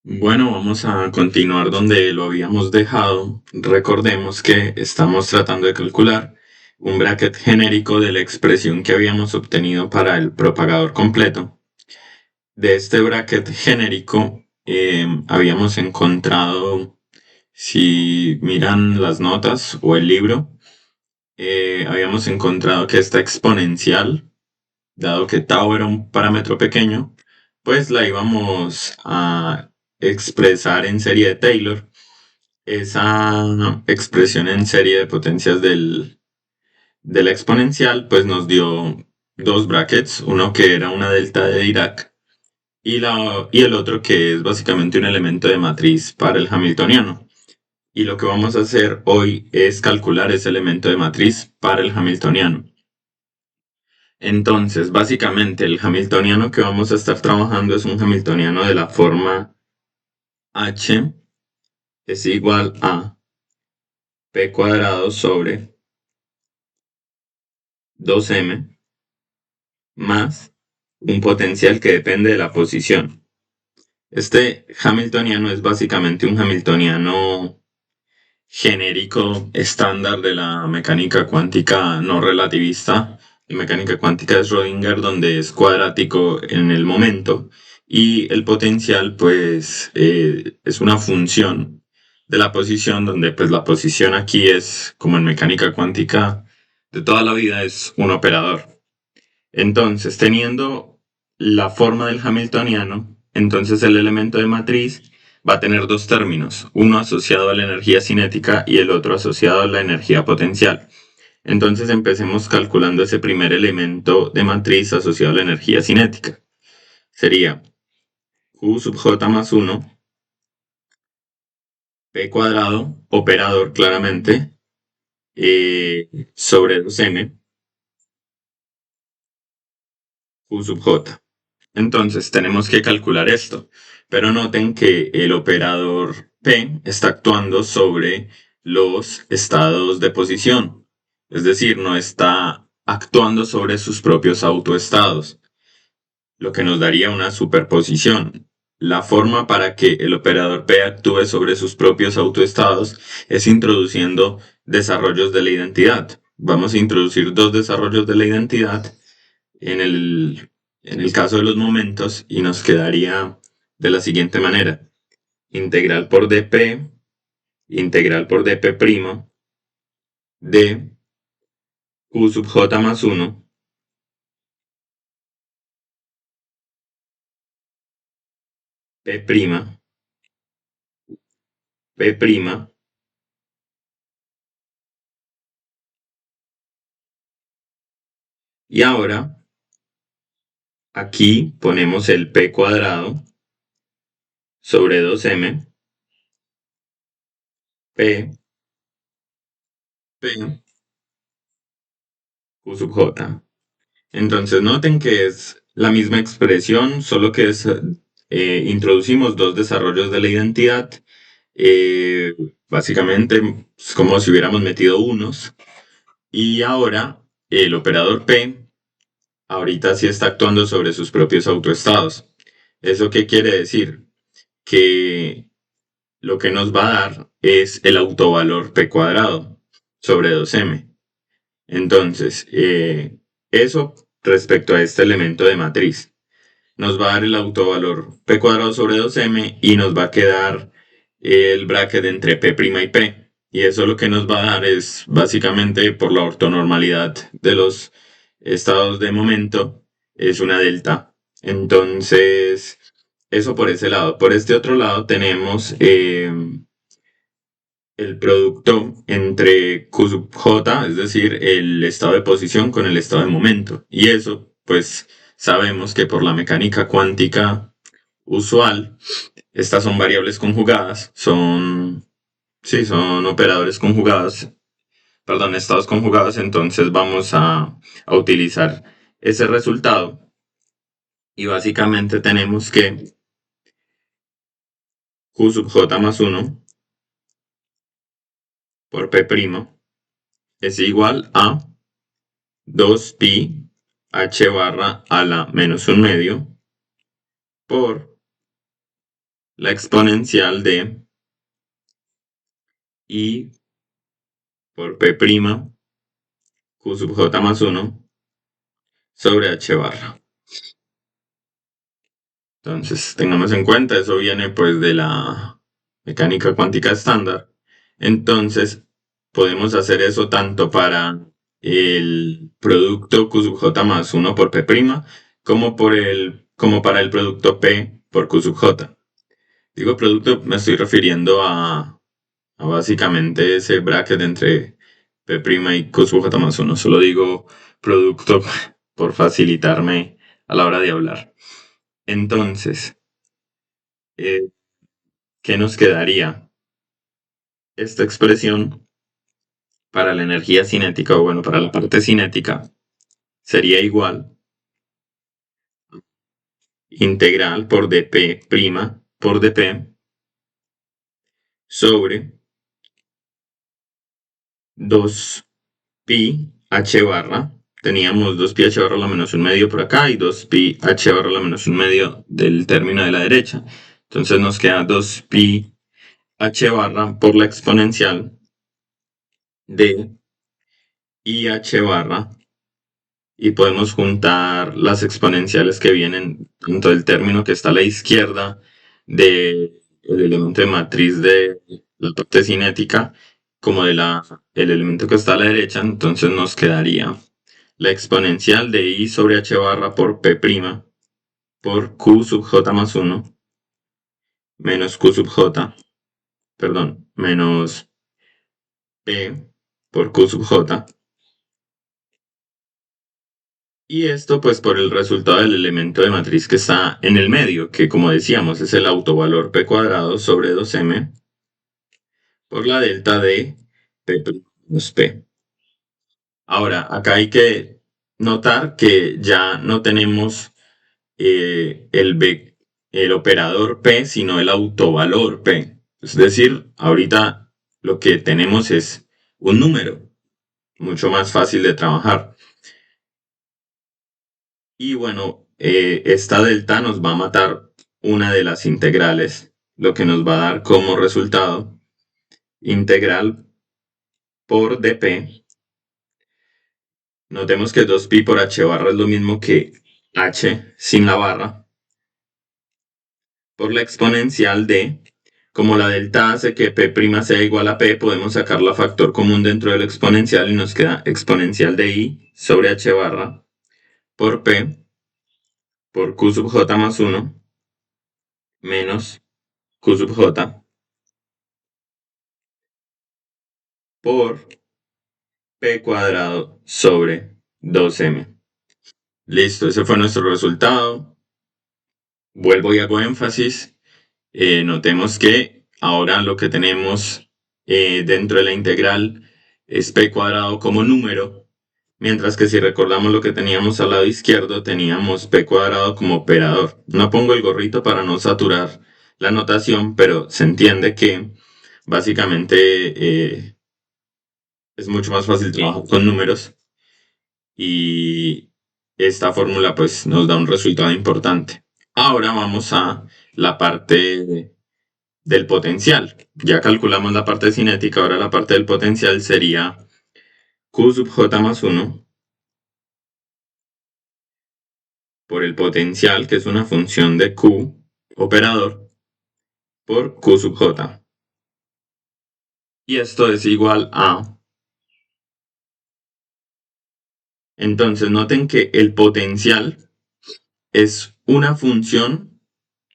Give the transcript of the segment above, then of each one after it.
Bueno, vamos a continuar donde lo habíamos dejado. Recordemos que estamos tratando de calcular un bracket genérico de la expresión que habíamos obtenido para el propagador completo. De este bracket genérico habíamos encontrado, si miran las notas o el libro, habíamos encontrado que esta exponencial, dado que tau era un parámetro pequeño, pues la íbamos a expresar en serie de Taylor. Esa expresión en serie de potencias de la exponencial pues nos dio dos brackets, uno que era una delta de Dirac y el otro que es básicamente un elemento de matriz para el hamiltoniano. Y lo que vamos a hacer hoy es calcular ese elemento de matriz para el hamiltoniano. Entonces, básicamente el hamiltoniano que vamos a estar trabajando es un hamiltoniano de la forma h es igual a p cuadrado sobre 2m más un potencial que depende de la posición. Este hamiltoniano es básicamente un hamiltoniano genérico estándar de la mecánica cuántica no relativista. La mecánica cuántica de Schrödinger, donde es cuadrático en el momento y el potencial pues es una función de la posición, donde pues la posición aquí es, como en mecánica cuántica de toda la vida, es un operador. Entonces, teniendo la forma del hamiltoniano, entonces el elemento de matriz va a tener dos términos, uno asociado a la energía cinética y el otro asociado a la energía potencial. Entonces empecemos calculando ese primer elemento de matriz asociado a la energía cinética. Sería Q sub J más 1, P cuadrado, operador claramente, sobre 2M, Q sub J. Entonces tenemos que calcular esto, pero noten que el operador P está actuando sobre los estados de posición, es decir, no está actuando sobre sus propios autoestados, lo que nos daría una superposición. La forma para que el operador P actúe sobre sus propios autoestados es introduciendo desarrollos de la identidad. Vamos a introducir dos desarrollos de la identidad en el caso de los momentos y nos quedaría de la siguiente manera. Integral por dp, integral por dp' de q sub j más 1 p', p', y ahora aquí ponemos el p cuadrado sobre 2m p, p, q sub j. Entonces noten que es la misma expresión, solo que introducimos dos desarrollos de la identidad. Eh, Básicamente es como si hubiéramos metido unos. Y ahora el operador P ahorita sí está actuando sobre sus propios autoestados. ¿Eso qué quiere decir? Que lo que nos va a dar es el autovalor P cuadrado sobre 2M. Entonces, eso respecto a este elemento de matriz. Nos va a dar el autovalor P cuadrado sobre 2M y nos va a quedar el bracket entre P' y P. Y eso lo que nos va a dar es básicamente, por la ortonormalidad de los estados de momento, es una delta. Entonces, eso por ese lado. Por este otro lado tenemos el producto entre Q sub J, es decir, el estado de posición con el estado de momento. Y eso, pues, sabemos que por la mecánica cuántica usual, estas son variables conjugadas, sí, son operadores conjugados, perdón, estados conjugados. Entonces vamos a utilizar ese resultado y básicamente tenemos que Q sub J más 1 por P' es igual a 2pi h barra a la menos un medio por la exponencial de I por P' Q sub J más uno sobre H barra. Entonces, tengamos en cuenta, eso viene pues de la mecánica cuántica estándar. Entonces, podemos hacer eso tanto para el producto Q sub J más uno por P', como para el producto P por Q sub J. Digo producto, me estoy refiriendo a básicamente ese bracket entre P' y Q sub J más uno. Solo digo producto por facilitarme a la hora de hablar. Entonces, eh, ¿qué nos quedaría? Esta expresión para la energía cinética, o bueno, para la parte cinética, sería igual integral por dp' por dp sobre 2pi h barra. Teníamos 2pi h barra a la menos un medio por acá y 2pi h barra a la menos un medio del término de la derecha. Entonces nos queda 2pi h barra por la exponencial de i h barra, y podemos juntar las exponenciales que vienen tanto del término que está a la izquierda del elemento de matriz de la parte cinética como el elemento que está a la derecha. Entonces nos quedaría la exponencial de i sobre h barra por p' por q sub j más 1 menos q sub j, perdón, menos p por q sub j. Y esto pues por el resultado del elemento de matriz que está en el medio, que como decíamos es el autovalor p cuadrado sobre 2m por la delta de p menos p. Ahora, acá hay que notar que ya no tenemos el operador p, sino el autovalor p. Es decir, ahorita lo que tenemos es un número, mucho más fácil de trabajar. Y bueno, esta delta nos va a matar una de las integrales, lo que nos va a dar como resultado integral por dp. Notemos que 2pi por h barra es lo mismo que h sin la barra, por la exponencial de, como la delta hace que p' sea igual a p, podemos sacar la factor común dentro del exponencial y nos queda exponencial de i sobre h barra por p por q sub j más 1 menos q sub j por p cuadrado sobre 2m. Listo, ese fue nuestro resultado. Vuelvo y hago énfasis. Notemos que ahora lo que tenemos dentro de la integral es p cuadrado como número, mientras que si recordamos lo que teníamos al lado izquierdo, teníamos p cuadrado como operador. No pongo el gorrito para no saturar la notación, pero se entiende que básicamente es mucho más fácil trabajar con números, y esta fórmula pues nos da un resultado importante. Ahora vamos a la parte del potencial. Ya calculamos la parte cinética, ahora la parte del potencial sería Q sub J más 1 por el potencial, que es una función de Q operador, por Q sub J. Y esto es igual a... Entonces noten que el potencial es una función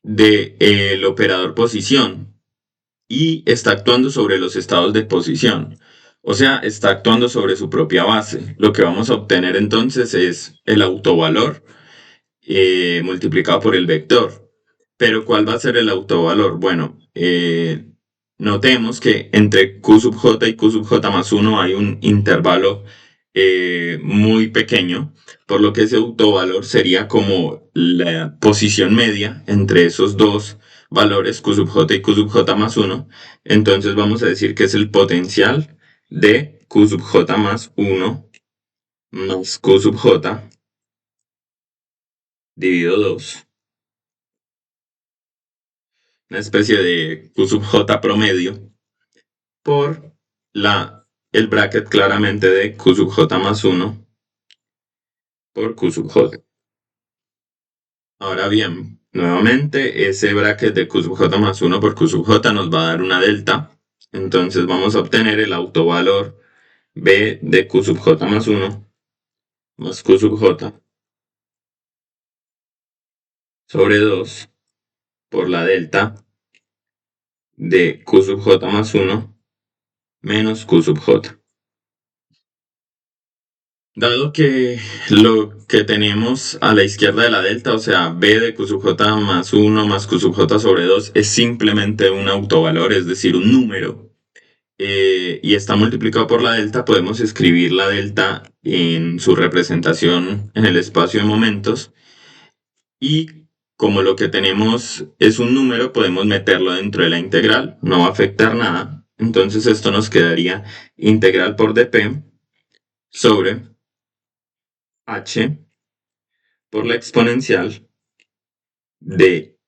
del operador posición y está actuando sobre los estados de posición. O sea, está actuando sobre su propia base. Lo que vamos a obtener entonces es el autovalor multiplicado por el vector. Pero ¿cuál va a ser el autovalor? Bueno, notemos que entre q sub j y q sub j más 1 hay un intervalo muy pequeño, por lo que ese autovalor sería como la posición media entre esos dos valores, q sub j y q sub j más 1. Entonces vamos a decir que es el potencial de q sub j más 1 más q sub j dividido 2. una especie de Q sub j promedio, por el bracket claramente de Q sub j más uno por Q sub j. Ahora bien, nuevamente ese bracket de Q sub j más uno por Q sub j nos va a dar una delta. Entonces vamos a obtener el autovalor b de Q sub j más uno más Q sub j sobre 2 por la delta de Q sub j más uno menos Q sub j. Dado que lo que tenemos a la izquierda de la delta, o sea, b de q sub j más uno más q sub j sobre 2 es simplemente un autovalor, es decir, un número, y está multiplicado por la delta, podemos escribir la delta en su representación en el espacio de momentos, y como lo que tenemos es un número, podemos meterlo dentro de la integral, no va a afectar nada. Entonces esto nos quedaría integral por dp sobre h por la exponencial de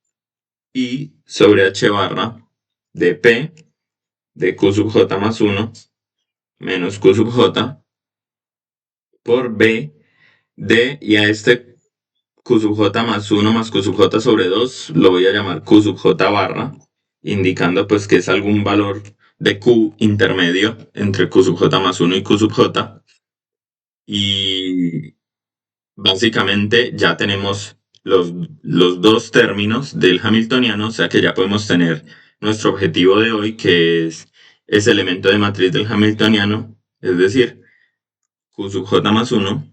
I sobre h barra de P de Q sub j más uno menos Q sub j por B de, y a este Q sub j más uno más Q sub j sobre 2 lo voy a llamar Q sub j barra, indicando pues que es algún valor de Q intermedio entre Q sub j más uno y Q sub j. Y básicamente ya tenemos los dos términos del hamiltoniano, o sea que ya podemos tener nuestro objetivo de hoy, que es ese elemento de matriz del hamiltoniano, es decir, q sub j más uno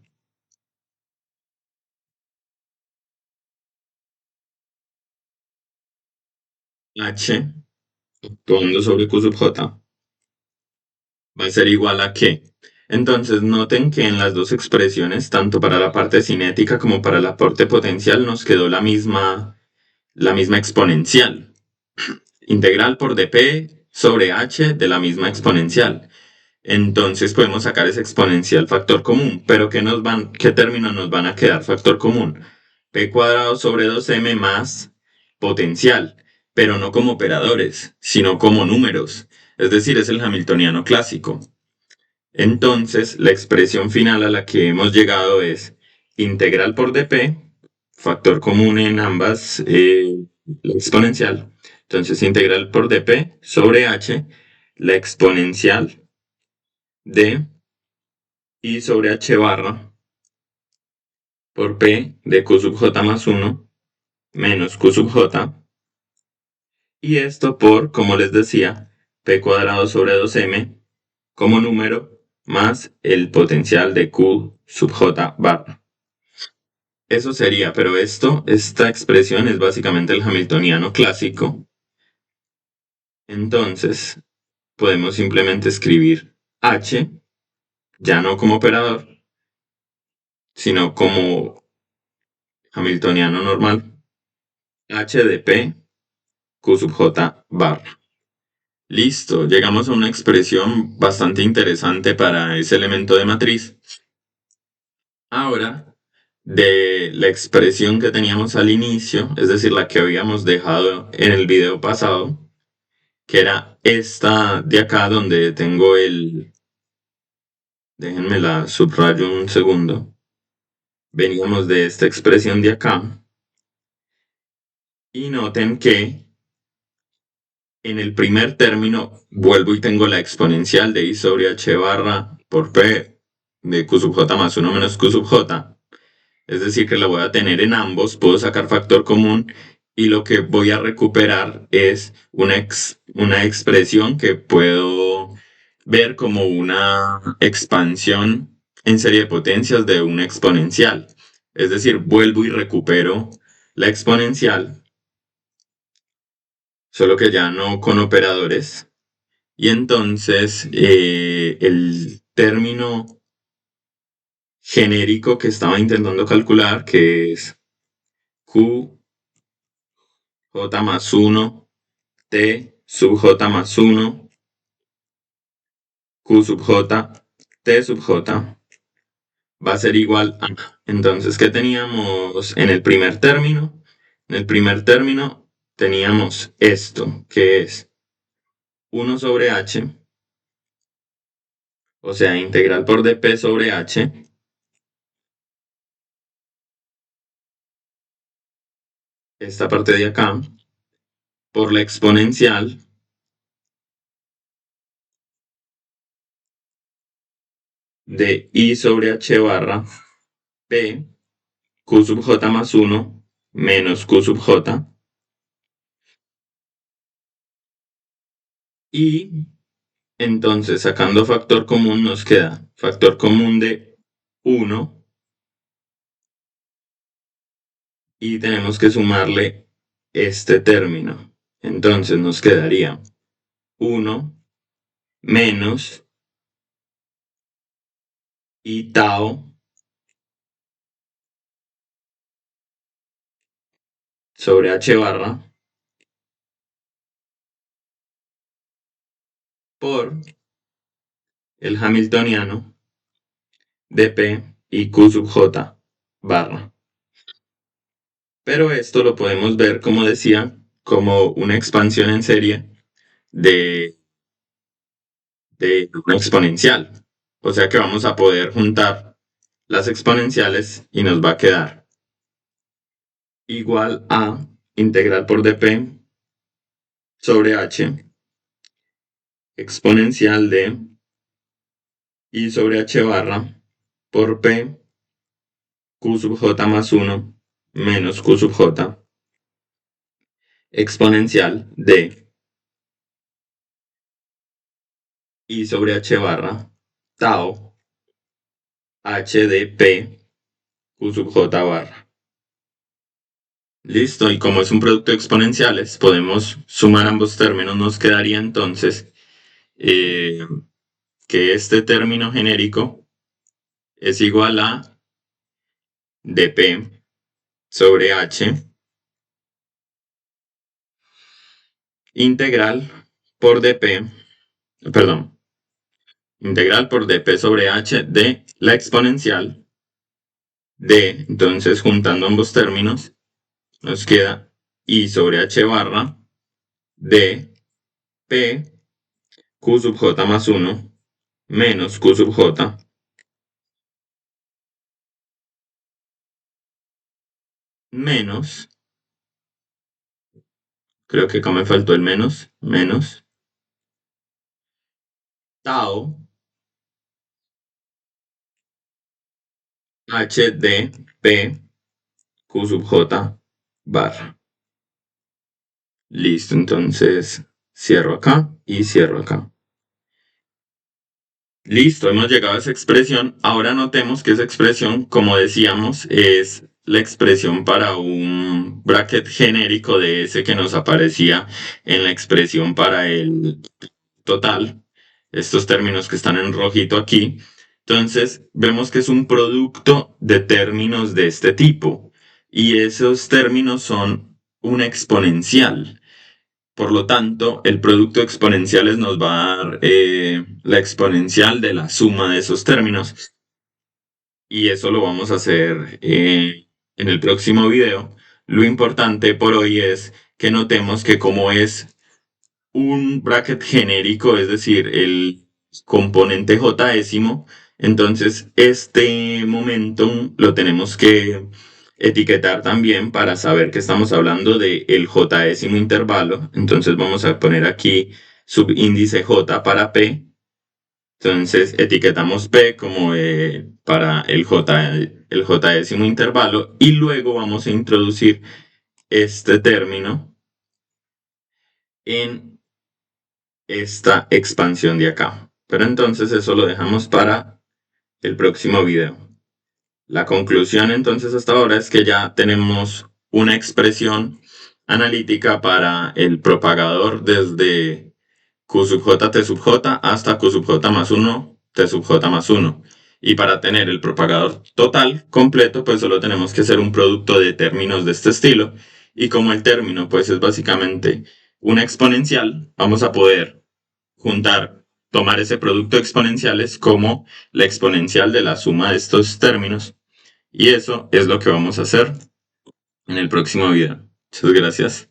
h actuando sobre q sub j va a ser igual a qué. Entonces noten que en las dos expresiones, tanto para la parte cinética como para la parte potencial, nos quedó la misma exponencial. Integral por dp sobre h de la misma exponencial. Entonces podemos sacar ese exponencial factor común. Pero ¿qué términos nos van a quedar factor común? P cuadrado sobre 2m más potencial, pero no como operadores, sino como números. Es decir, es el hamiltoniano clásico. Entonces, la expresión final a la que hemos llegado es integral por dp, factor común en ambas, la exponencial. Entonces, integral por dp sobre h, la exponencial de I sobre h barra por p de q sub j más 1 menos q sub j. Y esto por, como les decía, p cuadrado sobre 2m como número más el potencial de q sub j barra. Eso sería, pero esta expresión es básicamente el hamiltoniano clásico. Entonces, podemos simplemente escribir h, ya no como operador, sino como hamiltoniano normal, h de p, q sub j barra. Listo, llegamos a una expresión bastante interesante para ese elemento de matriz. Ahora, de la expresión que teníamos al inicio, es decir, la que habíamos dejado en el video pasado, que era esta de acá donde tengo déjenme la subrayo un segundo. Veníamos de esta expresión de acá. Y noten que en el primer término vuelvo y tengo la exponencial de I sobre H barra por P de Q sub J más 1 menos Q sub J. Es decir, que la voy a tener en ambos, puedo sacar factor común y lo que voy a recuperar es una expresión que puedo ver como una expansión en serie de potencias de una exponencial. Es decir, vuelvo y recupero la exponencial, solo que ya no con operadores. Y entonces el término genérico que estaba intentando calcular, que es Q j más 1, t sub j más 1, q sub j, t sub j, va a ser igual a... Entonces, ¿qué teníamos en el primer término? En el primer término teníamos esto, que es 1/h, o sea, integral por dp sobre h, esta parte de acá, por la exponencial de I sobre h barra p q sub j más 1 menos q sub j. Y entonces, sacando factor común, nos queda factor común de 1 y tenemos que sumarle este término. Entonces nos quedaría 1 menos y tau sobre h barra por el hamiltoniano de p y q sub j barra. Pero esto lo podemos ver, como decía, como una expansión en serie de una exponencial. O sea que vamos a poder juntar las exponenciales y nos va a quedar igual a integral por dp sobre h exponencial de I sobre h barra por p q sub j más 1 menos q sub j exponencial de I sobre h barra tau h de p q sub j barra. Listo, y como es un producto de exponenciales, podemos sumar ambos términos. Nos quedaría entonces que este término genérico es igual a dp sobre h integral por dp, perdón, integral por dp sobre h de la exponencial de, entonces juntando ambos términos, nos queda I sobre h barra de p q sub j más 1 menos q sub j menos, creo que acá me faltó el menos, menos tau h de p q sub j barra. Listo, entonces cierro acá y cierro acá. Listo, hemos llegado a esa expresión. Ahora notemos que esa expresión, como decíamos, es la expresión para un bracket genérico de ese que nos aparecía en la expresión para el total. Estos términos que están en rojito aquí. Entonces, vemos que es un producto de términos de este tipo. Y esos términos son una exponencial. Por lo tanto, el producto de exponenciales nos va a dar la exponencial de la suma de esos términos. Y eso lo vamos a hacer en el próximo video. Lo importante por hoy es que notemos que como es un bracket genérico, es decir, el componente j-ésimo, entonces este momentum lo tenemos que etiquetar también para saber que estamos hablando del j-ésimo intervalo. Entonces vamos a poner aquí subíndice j para p. Entonces etiquetamos p como para el j-ésimo intervalo y luego vamos a introducir este término en esta expansión de acá. Pero entonces eso lo dejamos para el próximo video. La conclusión entonces hasta ahora es que ya tenemos una expresión analítica para el propagador desde q sub j t sub j hasta q sub j más 1 t sub j más 1. Y para tener el propagador total completo, pues solo tenemos que hacer un producto de términos de este estilo. Y como el término pues es básicamente una exponencial, vamos a poder tomar ese producto de exponenciales como la exponencial de la suma de estos términos. Y eso es lo que vamos a hacer en el próximo video. Muchas gracias.